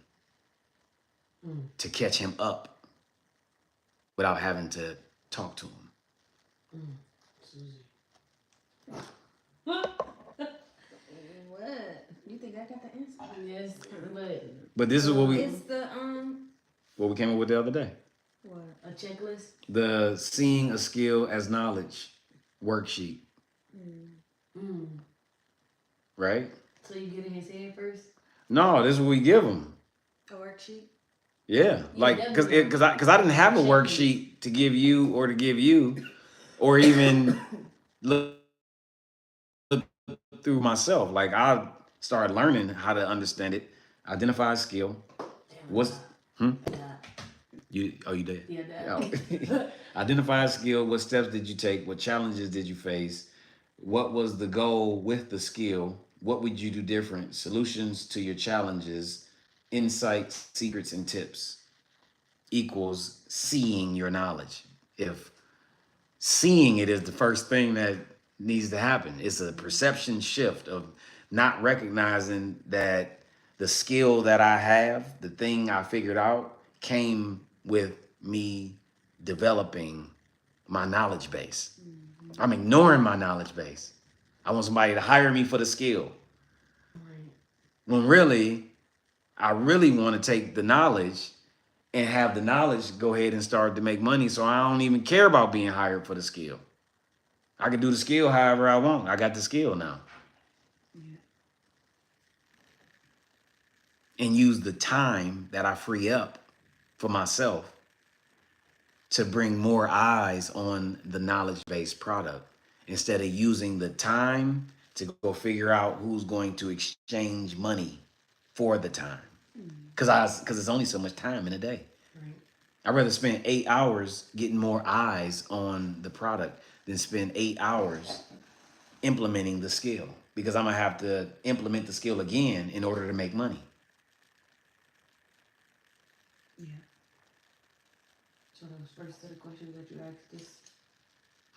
to catch him up without having to talk to him? Susie. What? You think I got the answer? Yes, But this is what It's the we came up with the other day. what? a checklist. The seeing a skill as knowledge worksheet, right? So you get in his head first. No, this is what we give them. A worksheet? Yeah, like because definitely. I didn't have a worksheet to give you or to give you, or even look through myself. Like I started learning how to understand it, identify a skill. What's Yeah. you? Oh, you did. Yeah, Oh. Identify a skill. What steps did you take? What challenges did you face? What was the goal with the skill? What would you do different? Solutions to your challenges, insights, secrets, and tips equals seeing your knowledge. If seeing it is the first thing that needs to happen, it's a perception shift of not recognizing that the skill that I have, the thing I figured out, came with me developing my knowledge base. I'm ignoring my knowledge base. I want somebody to hire me for the skill. Right. When really, I really want to take the knowledge and have the knowledge go ahead and start to make money. So I don't even care about being hired for the skill. I can do the skill however I want. I got the skill now. And use the time that I free up for myself to bring more eyes on the knowledge-based product instead of using the time to go figure out who's going to exchange money for the time. Because it's only so much time in a day. Right. I'd rather spend 8 hours getting more eyes on the product than spend 8 hours implementing the skill, because I'm gonna have to implement the skill again in order to make money. Yeah. So those first set of questions that you asked us.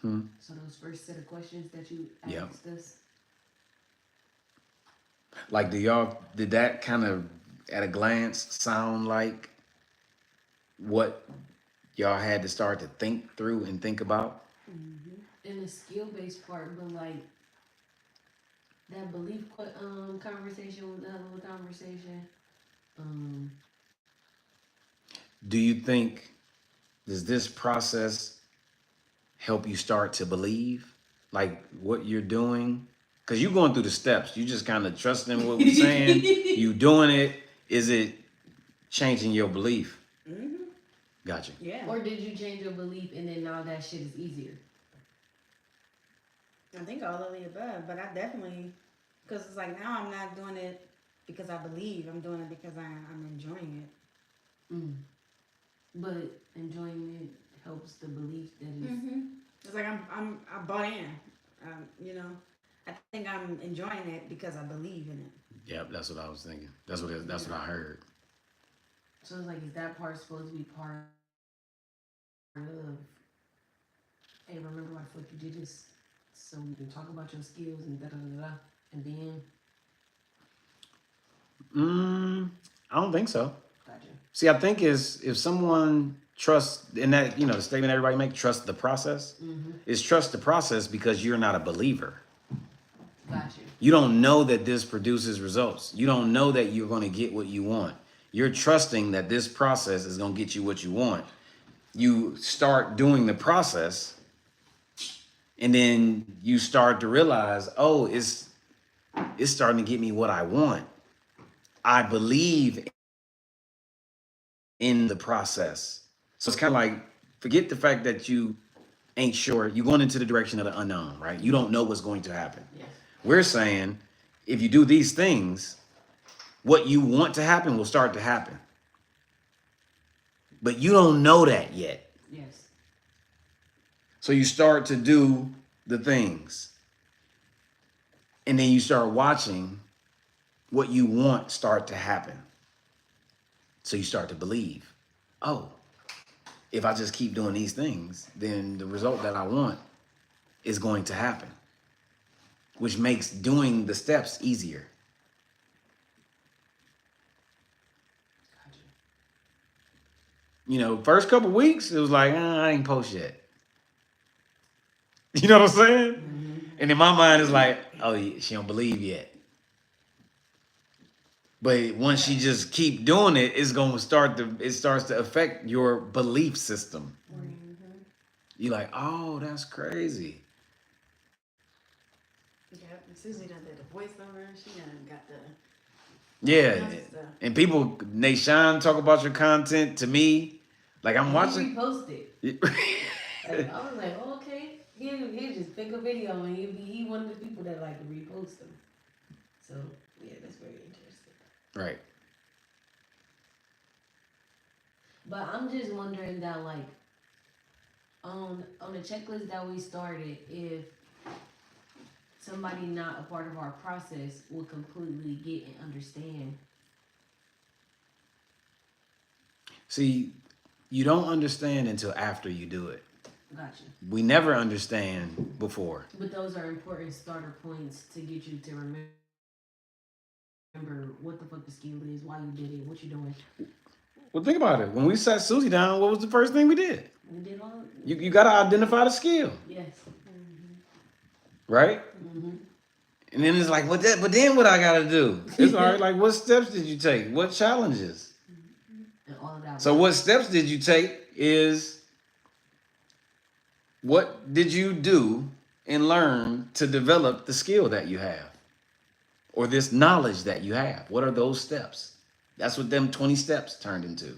Hmm. So those first set of questions that you Yep. asked us. Like, did that kind of at a glance sound like what y'all had to start to think through and think about? In the skill based part, but like that belief conversation was that little conversation. Do you think, does this process help you start to believe like what you're doing? Because you're going through the steps. You just kind of trusting what we're saying. You doing it. Is it changing your belief? Gotcha. Yeah. Or did you change your belief and then now that shit is easier? I think all of the above, but I definitely, because it's like now I'm not doing it because I believe. I'm doing it because I'm enjoying it. But enjoying it helps the belief that it's It's like I bought in. You know, I think I'm enjoying it because I believe in it. Yep, that's what I was thinking. That's what I heard. so it's like is that part supposed to be part of hey, remember why the fuck you did this? So we can talk about your skills and da da da da and then I don't think so. Gotcha. See, I think is if someone trusts, and that, you know, the statement everybody make, trust the process, is trust the process because you're not a believer. Gotcha. You don't know that this produces results. You don't know that you're going to get what you want. You're trusting that this process is going to get you what you want. You start doing the process, and then you start to realize, oh, it's starting to get me what I want. I believe in the process. So it's kind of like, forget the fact that you ain't sure. You're going into the direction of the unknown, right? You don't know what's going to happen. Yes. We're saying if you do these things, what you want to happen will start to happen. But you don't know that yet. Yes. So you start to do the things. And then you start watching what you want start to happen. So you start to believe, oh, if I just keep doing these things, then the result that I want is going to happen, which makes doing the steps easier. Gotcha. You know, first couple weeks, it was like, I ain't post yet. You know what I'm saying? Mm-hmm. And in my mind, it's like, oh, she don't believe yet. But once she just keep doing it, it starts to affect your belief system. Mm-hmm. You're like, oh, that's crazy. Yep, and Susie done did the voiceover. She done got the Yeah. stuff. And people, Nashawn, talk about your content to me. Like I'm watching. He reposted. Like, I was like, oh, okay. He'll just pick a video and he'll be one of the people that like to repost them. So yeah, that's very interesting. Right. But I'm just wondering that like on the checklist that we started, if somebody not a part of our process will completely get and understand. See, you don't understand until after you do it. Gotcha. We never understand before. But those are important starter points to get you to remember what the fuck the skill is, why you did it, what you're doing. Well, think about it. When we sat Susie down, what was the first thing we did? We did all. You got to identify the skill, Yes. right? Mm-hmm. And then it's like, but then what I got to do? It's all right. Like, what steps did you take? What challenges? And all of that. So what steps did you take is what did you do and learn to develop the skill that you have or this knowledge that you have? What are those steps? That's what them 20 steps turned into,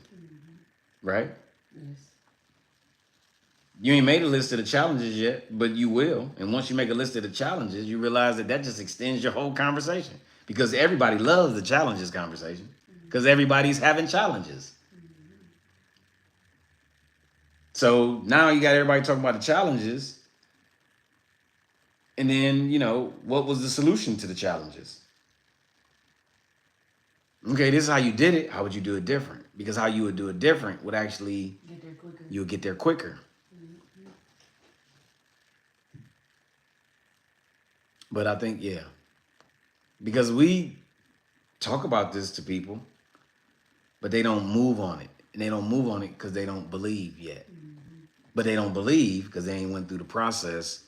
right? Yes. You ain't made a list of the challenges yet, but you will. And once you make a list of the challenges, you realize that just extends your whole conversation because everybody loves the challenges conversation because everybody's having challenges. So now you got everybody talking about the challenges. And then, you know, what was the solution to the challenges? Okay, this is how you did it. How would you do it different? Because how you would do it different would actually, Get there quicker. you would get there quicker. But I think, yeah, because we talk about this to people, but they don't move on it. And they don't move on it because they don't believe yet. But they don't believe because they ain't went through the process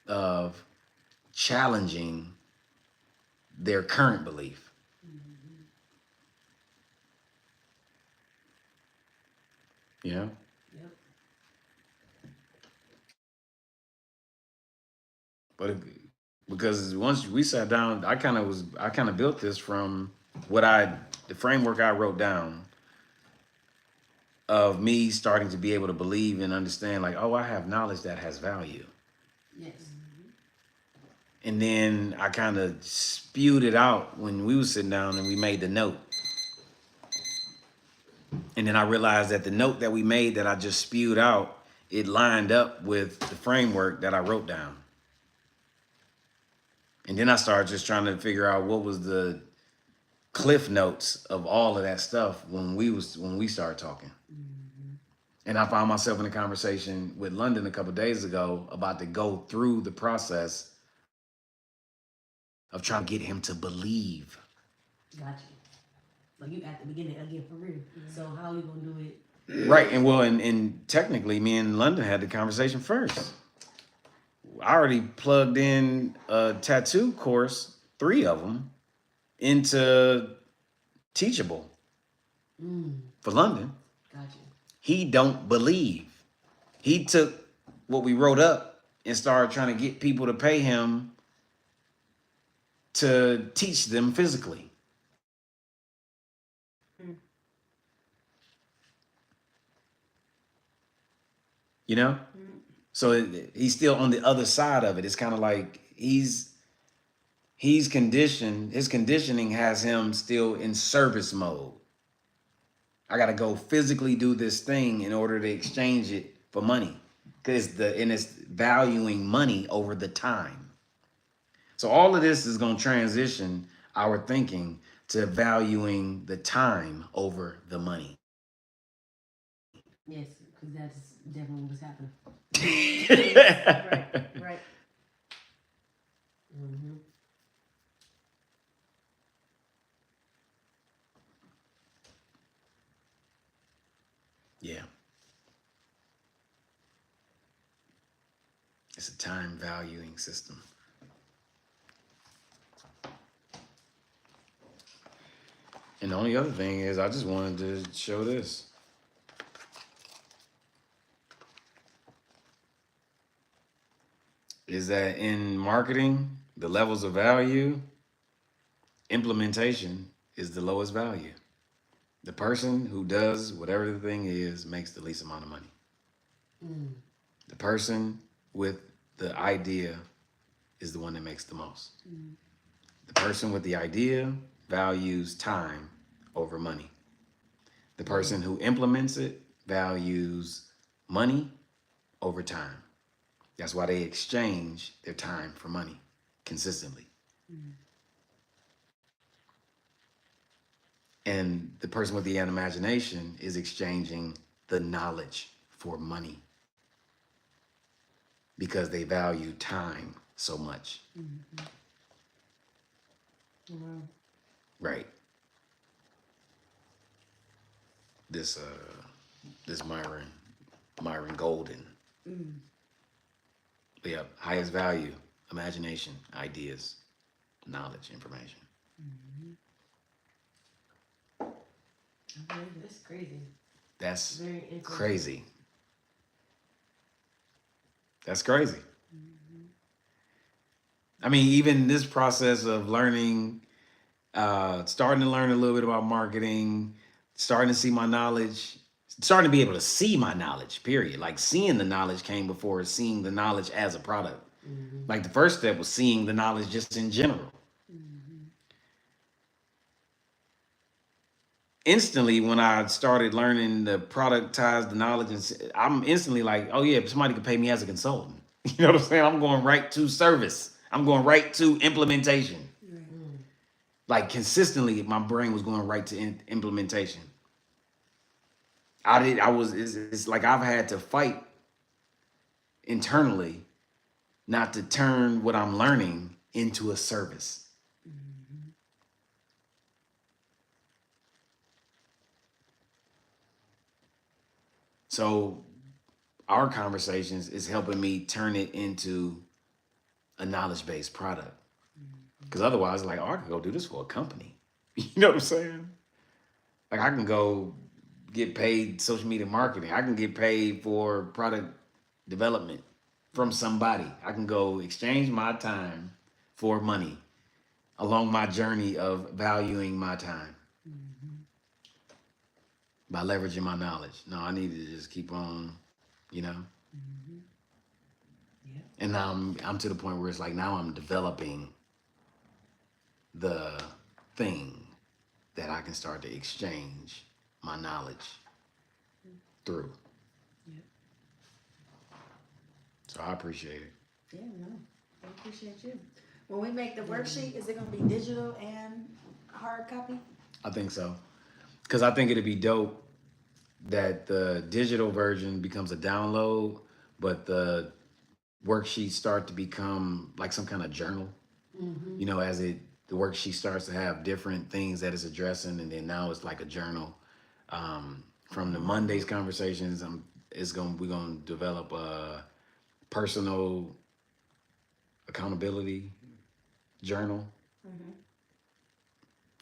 of challenging their current belief. You know? Yep. But because once we sat down, I kind of built this from the framework I wrote down of me starting to be able to believe and understand, like, oh, I have knowledge that has value. Yes. And then I kind of spewed it out when we was sitting down and we made the note. And then I realized that the note that we made that I just spewed out, it lined up with the framework that I wrote down. And then I started just trying to figure out what was the cliff notes of all of that stuff when we started talking. And I found myself in a conversation with London a couple of days ago about to go through the process of trying to get him to believe. Gotcha. Like you at the beginning again for real. So how you gonna do it? Right, and well, and technically, me and London had the conversation first. I already plugged in a tattoo course, 3 of them, into Teachable Mm, for London. gotcha. He don't believe. He took what we wrote up and started trying to get people to pay him to teach them physically. Mm. You know? Mm. So he's still on the other side of it. It's kind of like he's conditioned. His conditioning has him still in service mode. I got to go physically do this thing in order to exchange it for money, because it's valuing money over the time. So all of this is going to transition our thinking to valuing the time over the money. Yes, because that's definitely what's happening. Right. Mm-hmm. Yeah. It's a time valuing system. And the only other thing is, I just wanted to show this. Is that in marketing, the levels of value, implementation is the lowest value. The person who does whatever the thing is makes the least amount of money. Mm. The person with the idea is the one that makes the most. Mm. The person with the idea values time over money. The person who implements it values money over time. That's why they exchange their time for money consistently. Mm. And the person with the imagination is exchanging the knowledge for money because they value time so much. Mm-hmm. Wow. Right. This Myron Golden. Mm. Yeah, highest value, imagination, ideas, knowledge, information. Mm-hmm. Okay, that's crazy. That's Very interesting. crazy. That's crazy. Mm-hmm. I mean, even this process of learning, starting to learn a little bit about marketing, starting to see my knowledge, starting to be able to see my knowledge, period. Like seeing the knowledge came before seeing the knowledge as a product. Mm-hmm. Like the first step was seeing the knowledge just in general. Mm-hmm. Instantly, when I started learning to productize the knowledge, I'm instantly like, oh yeah, somebody could pay me as a consultant. You know what I'm saying? I'm going right to service. I'm going right to implementation. Right. Mm. Like consistently, my brain was going right to implementation. It's like I've had to fight internally not to turn what I'm learning into a service. Mm-hmm. So our conversations is helping me turn it into a knowledge-based product. Because otherwise, like, oh, I could go do this for a company. You know what I'm saying? Like, I can go get paid social media marketing. I can get paid for product development from somebody. I can go exchange my time for money along my journey of valuing my time Mm-hmm. by leveraging my knowledge. No, I need to just keep on, you know. Mm-hmm. Yeah. And now I'm to the point where it's like now I'm developing the thing that I can start to exchange my knowledge through. Yep. So I appreciate it. Yeah, no. I appreciate you. When we make the worksheet, is it gonna be digital and hard copy? I think so. Because I think it'd be dope that the digital version becomes a download, but the worksheets start to become like some kind of journal, Mm-hmm. you know, as it the worksheet starts to have different things that it's addressing, and then now it's like a journal. From the Mondays conversations, we're gonna develop a personal accountability journal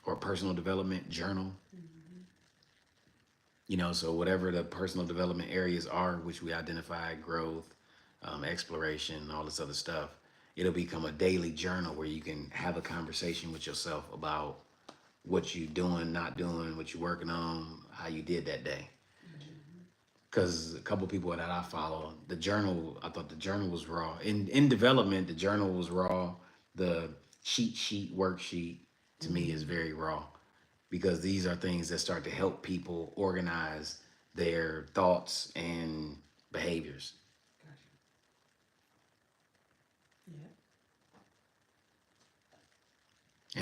or personal development journal. You know, so whatever the personal development areas are, which we identified, growth, exploration, all this other stuff, it'll become a daily journal where you can have a conversation with yourself about what you doing, not doing, what you working on, how you did that day. Because a couple people that I follow, the journal, I thought the journal was raw. In development, the journal was raw. The cheat sheet worksheet to me is very raw, because these are things that start to help people organize their thoughts and behaviors. Yeah.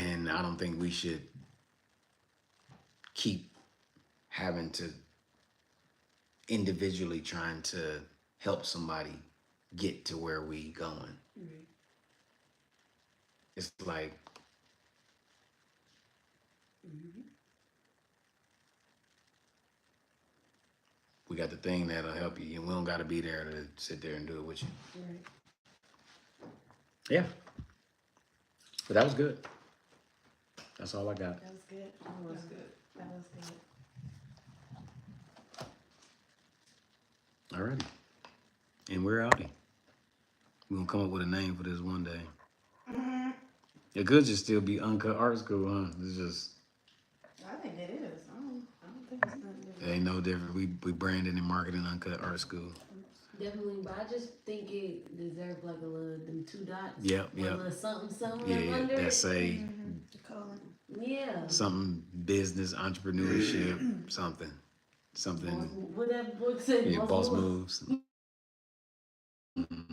And I don't think we should keep having to individually trying to help somebody get to where we going. Right. It's like, we got the thing that'll help you, and we don't got to be there to sit there and do it with you. Right. Yeah. But that was good. That's all I got. That was good. That was good. That was good. Alrighty. And we're out. We're going to come up with a name for this one day. It could just still be Uncut Art School, huh? It's just, I think it is. I don't think it's nothing it different. ain't no different. We branded and marketing Uncut Art School. Definitely, but I just think it deserves like a little them 2 dots. Yep, One yep. little something up Yeah, under that it. say The colon. Yeah. something business, entrepreneurship, something. What that book said. Yeah, boss moves. Mhm.